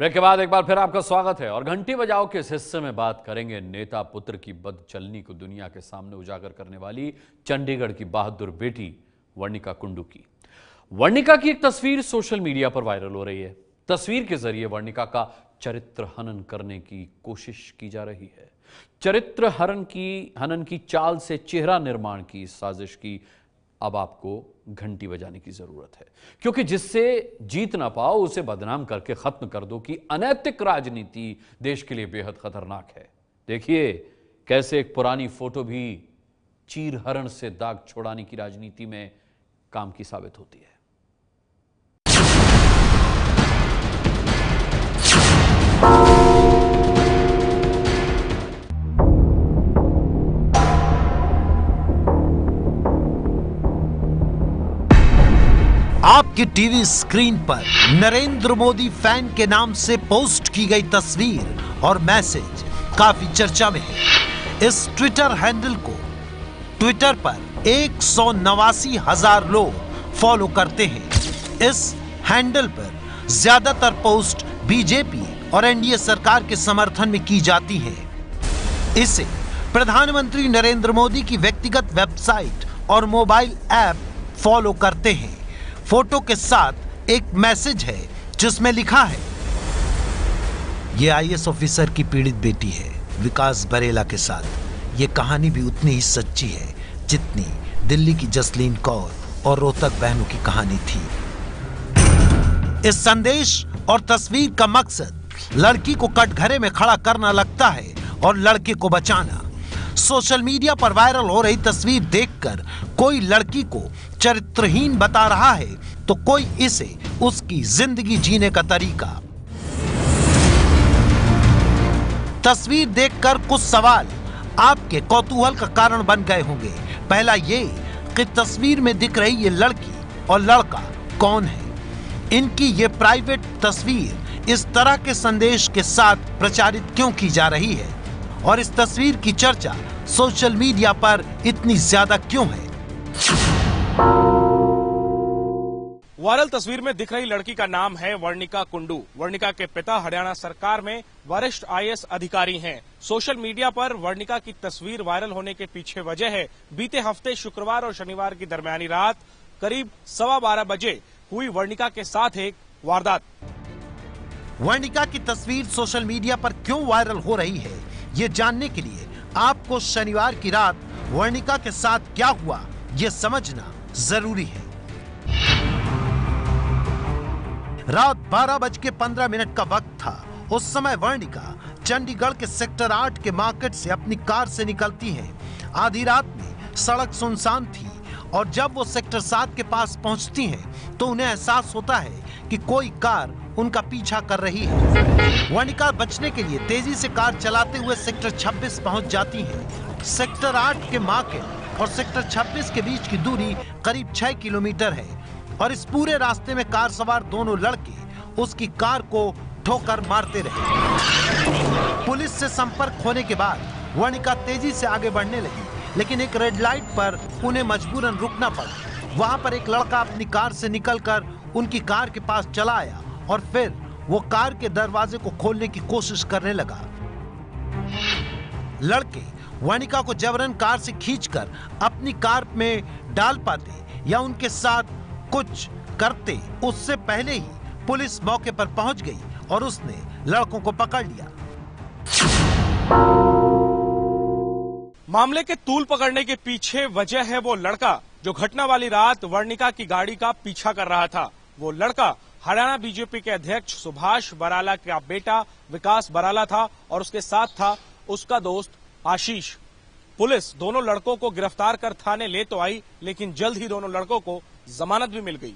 Break के बाद एक बार फिर आपका स्वागत है और घंटी बजाओ के इस हिस्से में बात करेंगे नेता पुत्र की बदचलनी को दुनिया के सामने उजागर करने वाली चंडीगढ़ की बहादुर बेटी वर्णिका कुंडू की। वर्णिका की एक तस्वीर सोशल मीडिया पर वायरल हो रही है। तस्वीर के जरिए वर्णिका का चरित्र हनन करने की कोशिश की जा रही है। चरित्र हनन की चाल से चेहरा निर्माण की साजिश की अब आपको घंटी बजाने की जरूरत है, क्योंकि जिससे जीत ना पाओ उसे बदनाम करके खत्म कर दो कि अनैतिक राजनीति देश के लिए बेहद खतरनाक है। देखिए कैसे एक पुरानी फोटो भी चीरहरण से दाग छोड़ाने की राजनीति में काम की साबित होती है। आपकी टीवी स्क्रीन पर नरेंद्र मोदी फैन के नाम से पोस्ट की गई तस्वीर और मैसेज काफी चर्चा में है। इस ट्विटर हैंडल को ट्विटर पर 189,000 लोग फॉलो करते हैं। इस हैंडल पर ज्यादातर पोस्ट बीजेपी और एनडीए सरकार के समर्थन में की जाती हैं। इसे प्रधानमंत्री नरेंद्र मोदी की व्यक्तिगत वेबसाइट और मोबाइल ऐप फॉलो करते हैं। फोटो के साथ एक मैसेज है जिसमें लिखा है, ये आईएएस ऑफिसर की पीड़ित बेटी है विकास बरेला के साथ। ये कहानी भी उतनी ही सच्ची है जितनी दिल्ली की जसलीन कौर और रोहतक बहनों की कहानी थी। इस संदेश और तस्वीर का मकसद लड़की को कटघरे में खड़ा करना लगता है और लड़के को बचाना। सोशल मीडिया पर वायरल हो रही तस्वीर देखकर कोई लड़की को चरित्रहीन बता रहा है तो कोई इसे उसकी जिंदगी जीने का तरीका। तस्वीर देखकर कुछ सवाल आपके कौतूहल का कारण बन गए होंगे। पहला ये कि तस्वीर में दिख रही ये लड़की और लड़का कौन है। इनकी ये प्राइवेट तस्वीर इस तरह के संदेश के साथ प्रचारित क्यों की जा रही है और इस तस्वीर की चर्चा सोशल मीडिया पर इतनी ज्यादा क्यों है। वायरल तस्वीर में दिख रही लड़की का नाम है वर्णिका कुंडू। वर्णिका के पिता हरियाणा सरकार में वरिष्ठ आईएएस अधिकारी हैं। सोशल मीडिया पर वर्णिका की तस्वीर वायरल होने के पीछे वजह है बीते हफ्ते शुक्रवार और शनिवार की दरमियानी रात करीब 12:15 बजे हुई वर्णिका के साथ एक वारदात। वर्णिका की तस्वीर सोशल मीडिया पर क्यों वायरल हो रही है, ये जानने के लिए आपको शनिवार की रात वर्णिका के साथ क्या हुआ ये समझना जरूरी है। रात 12:15 का वक्त था। उस समय वर्णिका चंडीगढ़ के सेक्टर 8 के मार्केट से अपनी कार से निकलती है। आधी रात में सड़क सुनसान थी और जब वो सेक्टर 7 के पास पहुंचती हैं तो उन्हें एहसास होता है कि कोई कार उनका पीछा कर रही है। वर्णिका बचने के लिए तेजी से कार चलाते हुए सेक्टर 26 पहुंच जाती है। सेक्टर 8 के मार्केट और सेक्टर 26 के बीच की दूरी करीब 6 किलोमीटर है और इस पूरे रास्ते में कार सवार दोनों लड़के उसकी कार को ठोकर मारते रहे। पुलिस से संपर्क होने के बाद वर्णिका तेजी से आगे बढ़ने लगी, लेकिन एक रेड लाइट पर उन्हें मजबूरन रुकना पड़ा। वहां पर एक लड़का अपनी कार से निकलकर उनकी कार के पास चला आया और फिर वो कार के दरवाजे को खोलने की कोशिश करने लगा। लड़के वर्णिका को जबरन कार से खींचकर अपनी कार में डाल पाते या उनके साथ कुछ करते उससे पहले ही पुलिस मौके पर पहुंच गई और उसने लड़कों को पकड़ लिया। मामले के तूल पकड़ने के पीछे वजह है वो लड़का जो घटना वाली रात वर्णिका की गाड़ी का पीछा कर रहा था। वो लड़का हरियाणा बीजेपी के अध्यक्ष सुभाष बराला का बेटा विकास बराला था और उसके साथ था उसका दोस्त आशीष। पुलिस दोनों लड़कों को गिरफ्तार कर थाने ले तो आई, लेकिन जल्द ही दोनों लड़कों को जमानत भी मिल गई।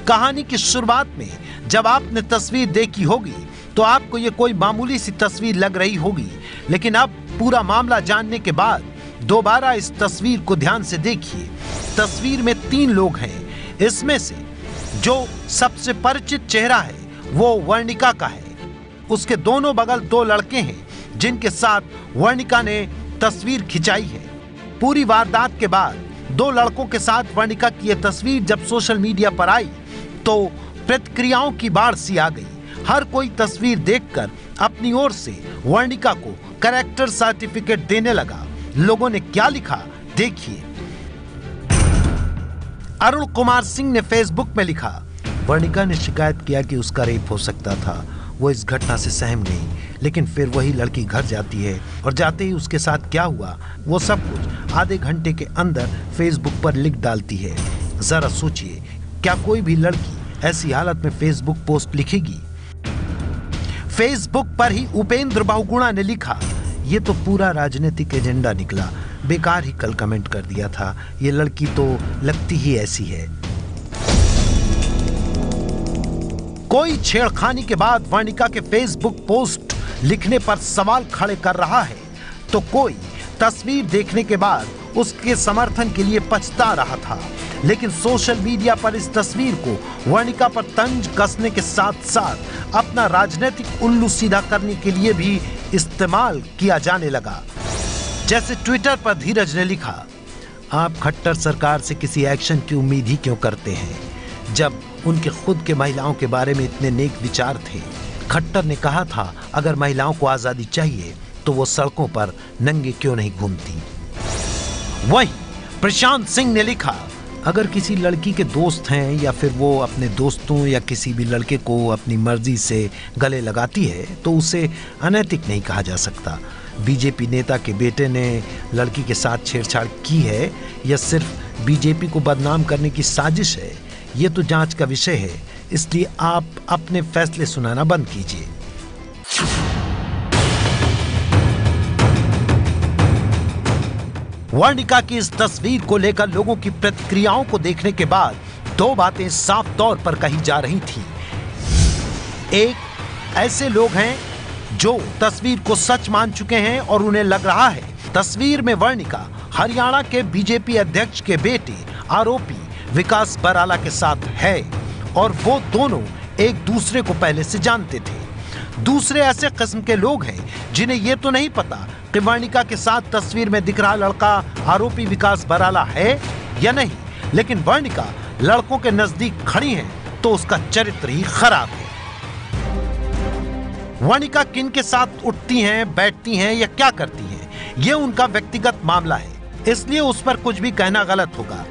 कहानी की शुरुआत में जब आपने तस्वीर देखी होगी तो आपको ये कोई मामूली सी तस्वीर लग रही होगी, लेकिन अब पूरा मामला जानने के बाद दोबारा इस तस्वीर को ध्यान से देखिए। तस्वीर में 3 लोग हैं। इसमें से जो सबसे परिचित चेहरा है वो वर्णिका का है। उसके दोनों बगल 2 लड़के हैं जिनके साथ वर्णिका ने तस्वीर खिंचाई है। पूरी वारदात के बाद 2 लड़कों के साथ वर्णिका की यह तस्वीर जब सोशल मीडिया पर आई तो प्रतिक्रियाओं की बाढ़ सी आ गई। हर कोई तस्वीर देखकर अपनी ओर से वर्णिका को कैरेक्टर सर्टिफिकेट देने लगा। लोगों ने क्या लिखा देखिए। अरुण कुमार सिंह ने फेसबुक में लिखा, वर्णिका ने शिकायत किया कि उसका रेप हो सकता था। वो इस घटना से सहम गई, लेकिन फिर वही लड़की घर जाती है और जाते ही उसके साथ क्या हुआ वो सब कुछ आधे घंटे के अंदर फेसबुक पर लिख डालती है। जरा सोचिए, क्या कोई भी लड़की ऐसी हालत में फेसबुक पोस्ट लिखेगी? फेसबुक पर ही उपेंद्र बहुगुणा ने लिखा, ये तो पूरा राजनीतिक एजेंडा निकला, बेकार ही कल कमेंट कर दिया था, ये लड़की तो लगती ही ऐसी है। कोई छेड़खानी के बाद वर्णिका के फेसबुक पोस्ट लिखने पर सवाल खड़े कर रहा है, तो कोई तस्वीर देखने के बाद उसके समर्थन के लिए पछता रहा था। लेकिन सोशल मीडिया पर इस तस्वीर को वर्णिका पर तंज कसने के साथ साथ अपना राजनीतिक उल्लू सीधा करने के लिए भी इस्तेमाल किया जाने लगा। जैसे ट्विटर पर धीरज ने लिखा, आप खट्टर सरकार से किसी एक्शन की उम्मीद ही क्यों करते हैं, जब उनके खुद के महिलाओं के बारे में इतने नेक विचार थे। खट्टर ने कहा था, अगर महिलाओं को आजादी चाहिए तो वो सड़कों पर नंगे क्यों नहीं घूमती। वहीं प्रशांत सिंह ने लिखा, अगर किसी लड़की के दोस्त हैं या फिर वो अपने दोस्तों या किसी भी लड़के को अपनी मर्जी से गले लगाती है तो उसे अनैतिक नहीं कहा जा सकता। बीजेपी नेता के बेटे ने लड़की के साथ छेड़छाड़ की है या सिर्फ बीजेपी को बदनाम करने की साजिश है, ये तो जांच का विषय है, इसलिए आप अपने फैसले सुनाना बंद कीजिए। वर्णिका की इस तस्वीर को लेकर लोगों की प्रतिक्रियाओं को देखने के बाद दो बातें साफ तौर पर कही जा रही थी। एक, ऐसे लोग हैं जो तस्वीर को सच मान चुके हैं और उन्हें लग रहा है तस्वीर में वर्णिका हरियाणा के बीजेपी अध्यक्ष के बेटे आरोपी विकास बराला के साथ है और वो दोनों एक दूसरे को पहले से जानते थे। दूसरे ऐसे किस्म के लोग हैं जिन्हें ये तो नहीं पता कि वर्णिका के साथ तस्वीर में दिख रहा लड़का आरोपी विकास बराला है या नहीं, लेकिन वर्णिका लड़कों के नजदीक खड़ी है तो उसका चरित्र ही खराब है। वर्णिका किन के साथ उठती हैं, बैठती हैं या क्या करती हैं, ये उनका व्यक्तिगत मामला है, इसलिए उस पर कुछ भी कहना गलत होगा।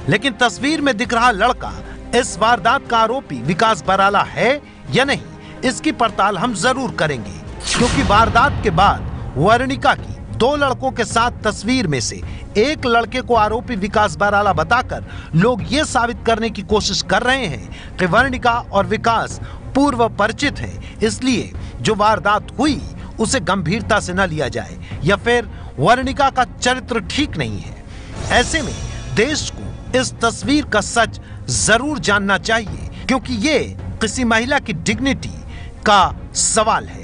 लेकिन तस्वीर में दिख रहा लड़का इस वारदात का आरोपी विकास बराला है या नहीं, इसकी पड़ताल हम जरूर करेंगे, क्योंकि वारदात के बाद वर्णिका की दो लड़कों के साथ तस्वीर में से एक लड़के को आरोपी विकास बराला बताकर लोग ये साबित करने की कोशिश कर रहे हैं कि वर्णिका और विकास पूर्व परिचित हैं, इसलिए जो वारदात हुई उसे गंभीरता से न लिया जाए या फिर वर्णिका का चरित्र ठीक नहीं है। ऐसे में देश को इस तस्वीर का सच जरूर जानना चाहिए, क्योंकि ये किसी महिला की डिग्निटी का सवाल है।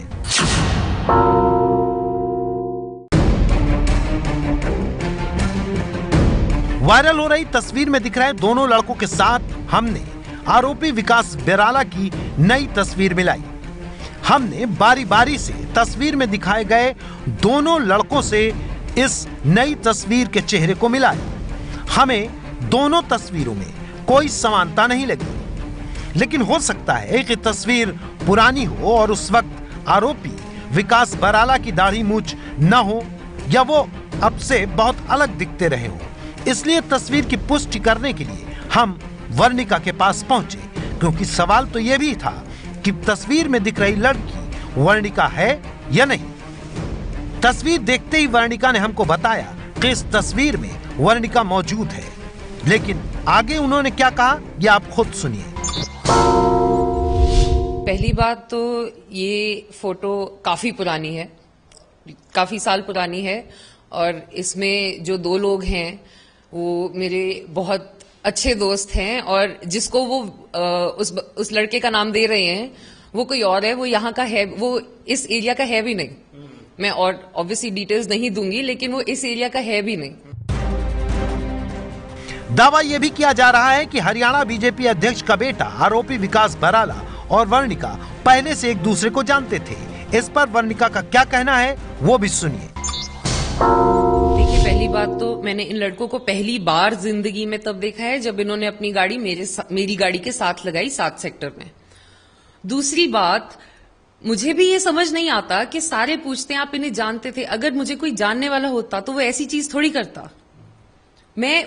वायरल हो रही तस्वीर में दिख रहे दोनों लड़कों के साथ हमने आरोपी विकास बराला की नई तस्वीर मिलाई। हमने बारी बारी से तस्वीर में दिखाए गए दोनों लड़कों से इस नई तस्वीर के चेहरे को मिलाया। हमें दोनों तस्वीरों में कोई समानता नहीं लगी, लेकिन हो सकता है कि तस्वीर पुरानी हो और उस वक्त आरोपी विकास बराला की दाढ़ी मूंछ न हो या वो अब से बहुत अलग दिखते रहे हो। इसलिए तस्वीर की पुष्टि करने के लिए हम वर्णिका के पास पहुंचे, क्योंकि सवाल तो यह भी था कि तस्वीर में दिख रही लड़की वर्णिका है या नहीं। तस्वीर देखते ही वर्णिका ने हमको बताया कि इस तस्वीर में वर्णिका मौजूद है, लेकिन आगे उन्होंने क्या कहा ये आप खुद सुनिए। पहली बात तो ये फोटो काफी पुरानी है, काफी साल पुरानी है, और इसमें जो दो लोग हैं वो मेरे बहुत अच्छे दोस्त हैं, और जिसको वो उस लड़के का नाम दे रहे हैं वो कोई और है, वो यहाँ का है, वो इस एरिया का है भी नहीं। मैं और ऑब्वियसली डिटेल्स नहीं दूंगी, लेकिन वो इस एरिया का है भी नहीं। दावा यह भी किया जा रहा है कि हरियाणा बीजेपी अध्यक्ष का बेटा आरोपी विकास बराला और वर्णिका पहले से एक दूसरे को जानते थे। इस पर वर्णिका का क्या कहना है वो भी सुनिए। देखिए, पहली बात तो मैंने इन लड़कों को पहली बार जिंदगी में तब देखा है जब इन्होंने अपनी गाड़ी मेरी गाड़ी के साथ लगाई 7 सेक्टर में। दूसरी बात, मुझे भी ये समझ नहीं आता कि सारे पूछते हैं आप इन्हें जानते थे। अगर मुझे कोई जानने वाला होता तो वो ऐसी चीज थोड़ी करता।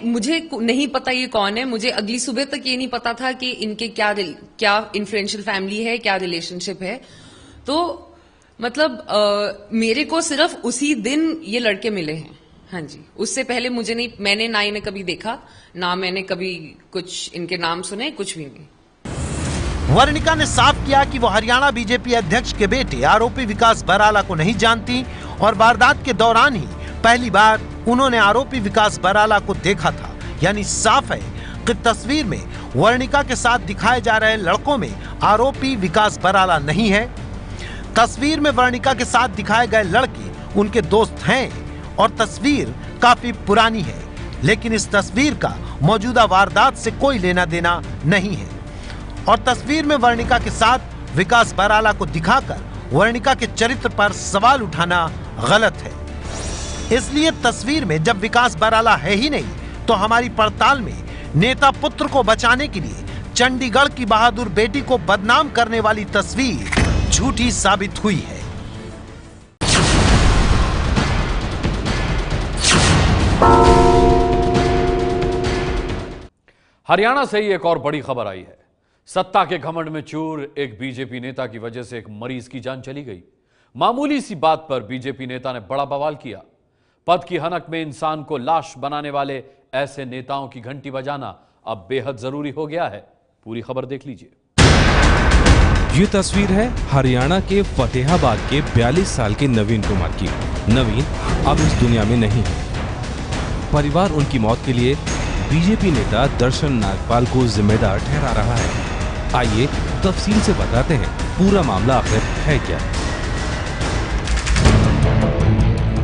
मुझे नहीं पता ये कौन है, मुझे अगली सुबह तक ये नहीं पता था कि इनके क्या इन्फ्लुएंशियल फैमिली है, क्या रिलेशनशिप है। तो मतलब मेरे को सिर्फ उसी दिन ये लड़के मिले हैं। हाँ जी, उससे पहले मुझे नहीं, मैंने ना इन्हें कभी देखा, ना मैंने कभी कुछ इनके नाम सुने, कुछ भी नहीं। वर्णिका ने साफ किया कि वो हरियाणा बीजेपी अध्यक्ष के बेटे आरोपी विकास बराला को नहीं जानती और वारदात के दौरान ही पहली बार उन्होंने आरोपी विकास बराला को देखा था। यानी साफ है कि तस्वीर में वर्णिका के साथ दिखाए जा रहे लड़कों में आरोपी विकास बराला नहीं है। तस्वीर में वर्णिका के साथ दिखाए गए लड़के उनके दोस्त हैं और तस्वीर काफी पुरानी है, लेकिन इस तस्वीर का मौजूदा वारदात से कोई लेना देना नहीं है। और तस्वीर में वर्णिका के साथ विकास बराला को दिखाकर वर्णिका के चरित्र पर सवाल उठाना गलत है। इसलिए तस्वीर में जब विकास बराला है ही नहीं, तो हमारी पड़ताल में नेता पुत्र को बचाने के लिए चंडीगढ़ की बहादुर बेटी को बदनाम करने वाली तस्वीर झूठी साबित हुई है। हरियाणा से ही एक और बड़ी खबर आई है। सत्ता के घमंड में चूर एक बीजेपी नेता की वजह से एक मरीज की जान चली गई। मामूली सी बात पर बीजेपी नेता ने बड़ा बवाल किया। पद की हनक में इंसान को लाश बनाने वाले ऐसे नेताओं की घंटी बजाना अब बेहद जरूरी हो गया है। पूरी खबर देख लीजिए। ये तस्वीर है हरियाणा के फतेहाबाद के 42 साल के नवीन कुमार की। नवीन अब इस दुनिया में नहीं है। परिवार उनकी मौत के लिए बीजेपी नेता दर्शन नागपाल को जिम्मेदार ठहरा रहा है। आइए तफसील से बताते हैं पूरा मामला आखिर है क्या।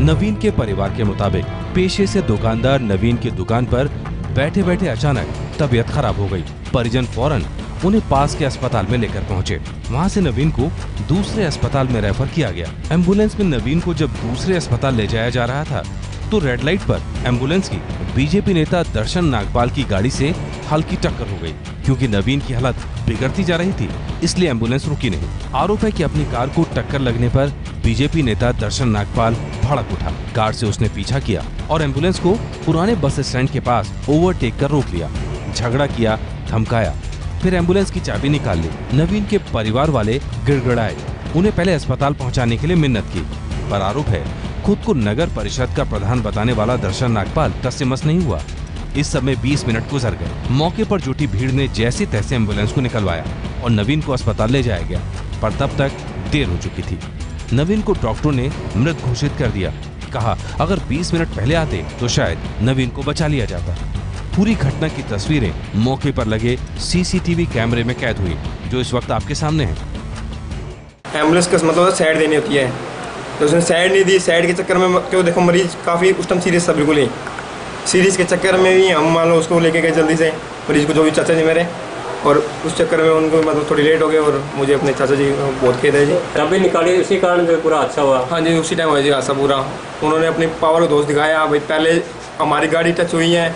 नवीन के परिवार के मुताबिक पेशे से दुकानदार नवीन की दुकान पर बैठे बैठे अचानक तबीयत खराब हो गई। परिजन फौरन उन्हें पास के अस्पताल में लेकर पहुंचे। वहां से नवीन को दूसरे अस्पताल में रेफर किया गया। एम्बुलेंस में नवीन को जब दूसरे अस्पताल ले जाया जा रहा था तो रेड लाइट पर एम्बुलेंस की बीजेपी नेता दर्शन नागपाल की गाड़ी से हल्की टक्कर हो गई। क्योंकि नवीन की हालत बिगड़ती जा रही थी, इसलिए एम्बुलेंस रुकी नहीं। आरोप है कि अपनी कार को टक्कर लगने पर बीजेपी नेता दर्शन नागपाल भड़क उठा। कार से उसने पीछा किया और एम्बुलेंस को पुराने बस स्टैंड के पास ओवरटेक कर रोक लिया। झगड़ा किया, धमकाया, फिर एम्बुलेंस की चाबी निकाल ली। नवीन के परिवार वाले गिड़गिड़ाए। उन्हें पहले अस्पताल पहुंचाने के लिए मिन्नत की, पर आरोप है खुद को नगर परिषद का प्रधान बताने वाला दर्शन नागपाल तस्मस नहीं हुआ। इस समय 20 मिनट गुजर गए। मौके पर जुटी भीड़ ने जैसे तैसे एम्बुलेंस को निकलवाया और नवीन को अस्पताल ले जाया गया, पर तब तक देर हो चुकी थी। नवीन को डॉक्टरों ने मृत घोषित कर दिया। कहा अगर 20 मिनट पहले आते तो शायद नवीन को बचा लिया जाता। पूरी घटना की तस्वीरें मौके पर लगे सीसीटीवी कैमरे में कैद हुई, जो इस वक्त आपके सामने है। एम्बुलेंस का मतलब साइड देनी होती है, तो उसने साइड नहीं दी। साइड के चक्कर में क्यों देखो मरीज काफ़ी उस टाइम सीरियस था, बिल्कुल ही सीरियस के चक्कर में भी हम मान लो उसको लेके गए जल्दी से मरीज को, जो भी चाचा जी मेरे, और उस चक्कर में उनको मतलब थोड़ी लेट हो गए और मुझे अपने चाचा जी बहुत खेद है जी। चाबी निकाली उसी कारण जो पूरा अच्छा हुआ। हाँ जी, उसी टाइम हुआ जी हादसा पूरा। उन्होंने अपनी पावर को दोष दिखाया, भाई पहले हमारी गाड़ी टच हुई है,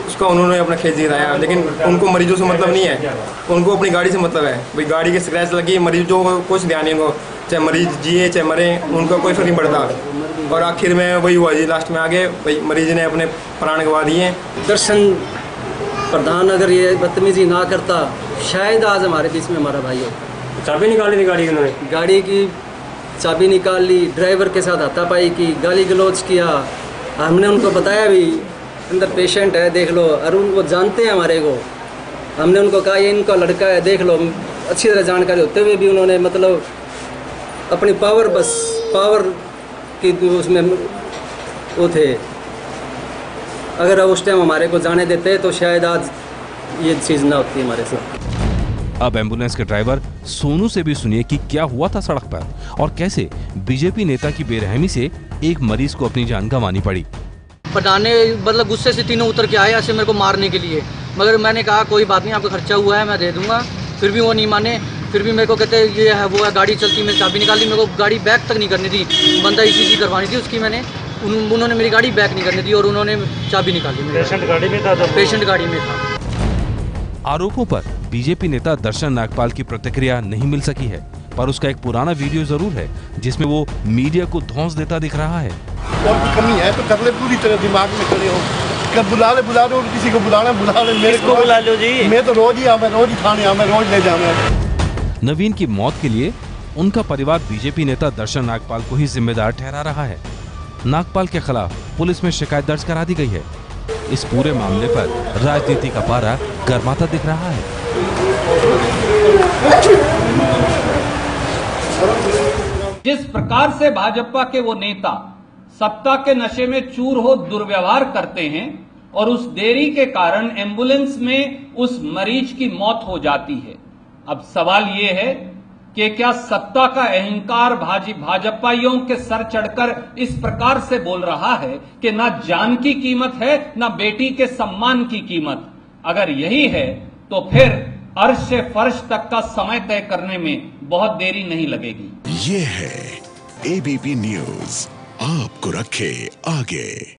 उसका उन्होंने अपना खेत दिखाया, लेकिन उनको मरीजों से मतलब नहीं है, उनको अपनी गाड़ी से मतलब है। भाई गाड़ी के स्क्रैच लगी, मरीजों को कुछ ध्यान नहीं, उनको चाहे मरीज जिए चाहे मरे उनका कोई फर्क नहीं पड़ता। और आखिर में वही हुआ जी, लास्ट में आगे भाई मरीज ने अपने प्राण गंवा दिए। दर्शन प्रधान अगर ये बदतमीजी ना करता शायद आज हमारे बीच में हमारा भाई हो। चाबी निकाली थी गाड़ी की, उन्होंने गाड़ी की चाबी निकाल ली, ड्राइवर के साथ हाथापाई की, गाली गलौज किया। हमने उनको बताया भी अंदर पेशेंट है देख लो, और उनको जानते हैं हमारे को। हमने उनको कहा ये इनका लड़का है देख लो, अच्छी तरह जानकारी होते हुए भी उन्होंने मतलब अपनी पावर, बस पावर की उसमें वो थे। अगर उस टाइम हमारे को जाने देते तो शायद आज ये चीज़ ना होती हमारे साथ। अब एम्बुलेंस के ड्राइवर सोनू से भी सुनिए कि क्या हुआ था सड़क पर और कैसे बीजेपी नेता की बेरहमी से एक मरीज को अपनी जान गंवानी पड़ी। प्रधान ने मतलब गुस्से से तीनों उतर के आए ऐसे मेरे को मारने के लिए, मगर मैंने कहा कोई बात नहीं, आपका खर्चा हुआ है मैं दे दूंगा। फिर भी वो नहीं माने, फिर भी मेरे को कहते ये है वो है, गाड़ी चलती, मैं चाबी निकाली, मेरे को गाड़ी बैक तक नहीं करनी थी, बंदा ECG करवानी थी उसकी मैंने। उन्होंने मेरी गाड़ी बैक नहीं करने दी और उन्होंने चाबी निकाली। पेशेंट गाड़ी में था, पेशेंट गाड़ी में था। आरोपों पर बीजेपी नेता दर्शन नागपाल की प्रतिक्रिया नहीं मिल सकी है, पर उसका एक पुराना वीडियो जरूर है जिसमें वो मीडिया को धौंस देता दिख रहा है। और भी कमी है तो कर ले, पूरी तरह दिमाग में खड़े हो, कब बुला ले और किसी को बुलाना बुला ले, मेरे को बुला लो जी, मैं तो रोज ही खाने रोज ले जाऊंगा। नवीन की मौत के लिए उनका परिवार बीजेपी नेता दर्शन नागपाल को ही जिम्मेदार ठहरा रहा है। नागपाल के खिलाफ पुलिस में शिकायत दर्ज करा दी गई है। इस पूरे मामले पर राजनीति का पारा गर्माता दिख रहा है। जिस प्रकार से भाजपा के वो नेता सत्ता के नशे में चूर हो दुर्व्यवहार करते हैं और उस देरी के कारण एम्बुलेंस में उस मरीज की मौत हो जाती है। अब सवाल ये है कि क्या सत्ता का अहंकार भाजपाइयों के सर चढ़कर इस प्रकार से बोल रहा है कि ना जान की कीमत है ना बेटी के सम्मान की कीमत। अगर यही है तो फिर अर्श से फर्श तक का समय तय करने में बहुत देरी नहीं लगेगी। ये है एबीपी न्यूज, आपको रखे आगे।